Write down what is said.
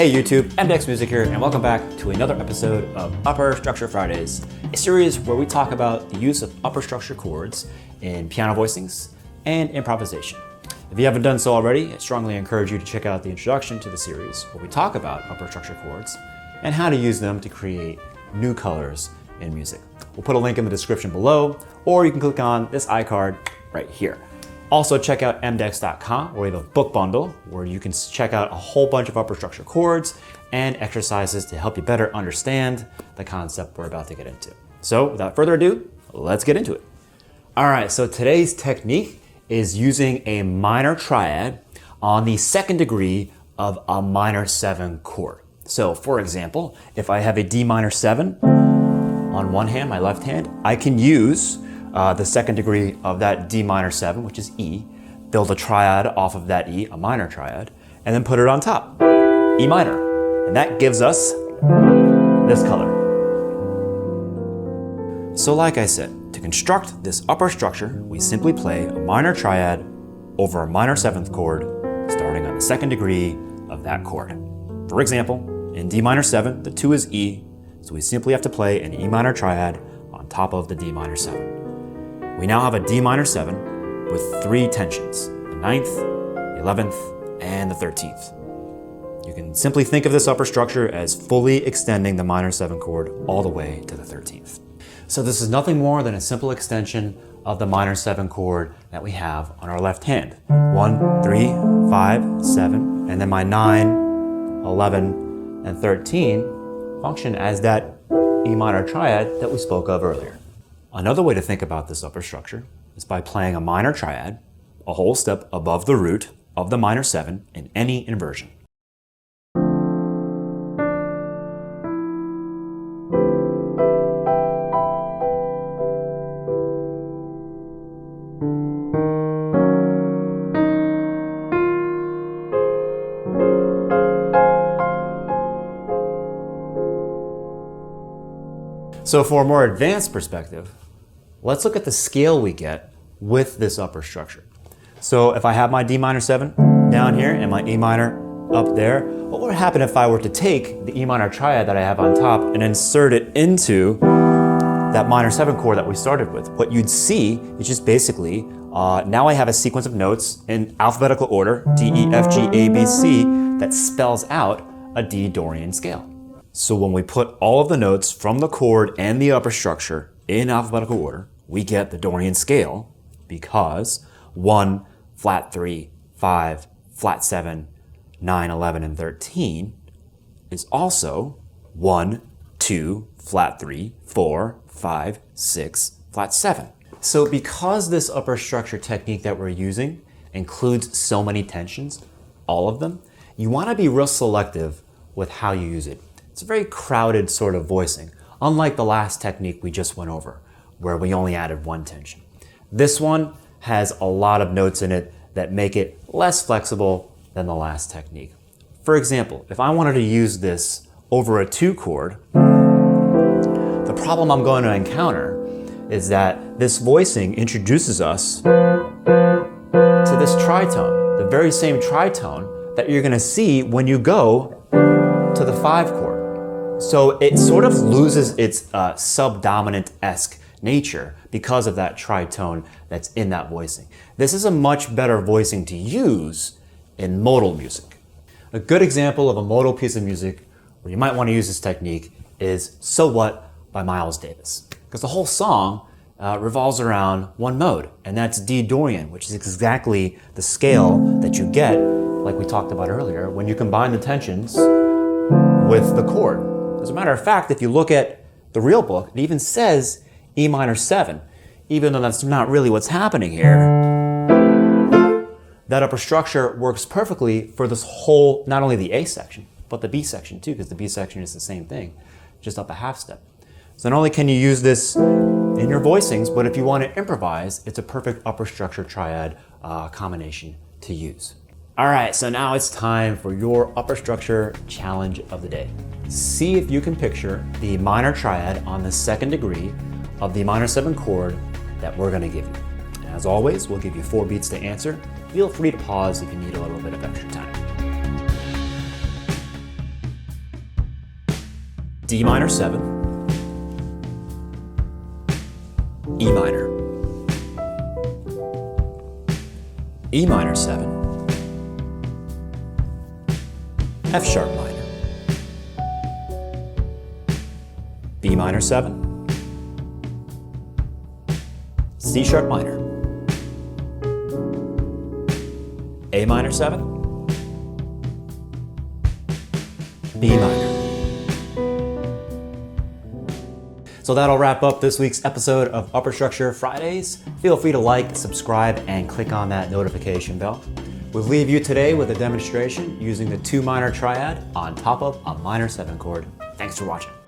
Hey YouTube, MDX Music here, and welcome back to another episode of Upper Structure Fridays, a series where we talk about the use of upper structure chords in piano voicings and improvisation. If you haven't done so already, I strongly encourage you to check out the introduction to the series where we talk about upper structure chords and how to use them to create new colors in music. We'll put a link in the description below, or you can click on this iCard right here. Also check out mdex.com where we have a book bundle where you can check out a whole bunch of upper structure chords and exercises to help you better understand the concept we're about to get into. So without further ado, let's get into it. All right, so today's technique is using a minor triad on the second degree of a minor 7 chord. So for example, if I have a D minor 7 on one hand, my left hand, I can use the second degree of that D minor 7, which is E, build a triad off of that E, a minor triad, and then put it on top, E minor. And that gives us this color. So like I said, to construct this upper structure, we simply play a minor triad over a minor 7th chord, starting on the second degree of that chord. For example, in D minor 7, the 2 is E, so we simply have to play an E minor triad on top of the D minor 7. We now have a D minor 7 with 3 tensions, the 9th, the 11th, and the 13th. You can simply think of this upper structure as fully extending the minor 7 chord all the way to the 13th. So this is nothing more than a simple extension of the minor 7 chord that we have on our left hand. 1, 3, 5, 7, and then my 9, 11, and 13 function as that E minor triad that we spoke of earlier. Another way to think about this upper structure is by playing a minor triad a whole step above the root of the minor 7 in any inversion. So for a more advanced perspective, let's look at the scale we get with this upper structure. So if I have my D minor 7 down here and my E minor up there, what would happen if I were to take the E minor triad that I have on top and insert it into that minor 7 chord that we started with? What you'd see is just basically, now I have a sequence of notes in alphabetical order, D, E, F, G, A, B, C, that spells out a D Dorian scale. So when we put all of the notes from the chord and the upper structure in alphabetical order, we get the Dorian scale because 1, flat 3, 5, flat 7, 9, 11, and 13 is also 1, 2, flat 3, 4, 5, 6, flat 7. So because this upper structure technique that we're using includes so many tensions, all of them, you want to be real selective with how you use it. It's a very crowded sort of voicing, unlike the last technique we just went over, where we only added 1 tension. This one has a lot of notes in it that make it less flexible than the last technique. For example, if I wanted to use this over a 2 chord, the problem I'm going to encounter is that this voicing introduces us to this tritone, the very same tritone that you're going to see when you go to the 5 chord. So it sort of loses its subdominant-esque nature because of that tritone that's in that voicing. This is a much better voicing to use in modal music. A good example of a modal piece of music where you might want to use this technique is So What by Miles Davis. Because the whole song revolves around one mode, and that's D Dorian, which is exactly the scale that you get, like we talked about earlier, when you combine the tensions with the chord. As a matter of fact, if you look at the real book, it even says E minor 7, even though that's not really what's happening here. That upper structure works perfectly for this whole, not only the A section, but the B section too, because the B section is the same thing, just up a half step. So not only can you use this in your voicings, but if you want to improvise, it's a perfect upper structure triad combination to use. All right, so now it's time for your upper structure challenge of the day. See if you can picture the minor triad on the second degree of the minor 7 chord that we're going to give you. As always, we'll give you 4 beats to answer. Feel free to pause if you need a little bit of extra time. D minor 7, E minor, E minor 7, F sharp minor, B minor 7, C sharp minor, A minor 7, B minor. So that'll wrap up this week's episode of Upper Structure Fridays. Feel free to like, subscribe, and click on that notification bell. We'll leave you today with a demonstration using the 2 minor triad on top of a minor 7 chord. Thanks for watching.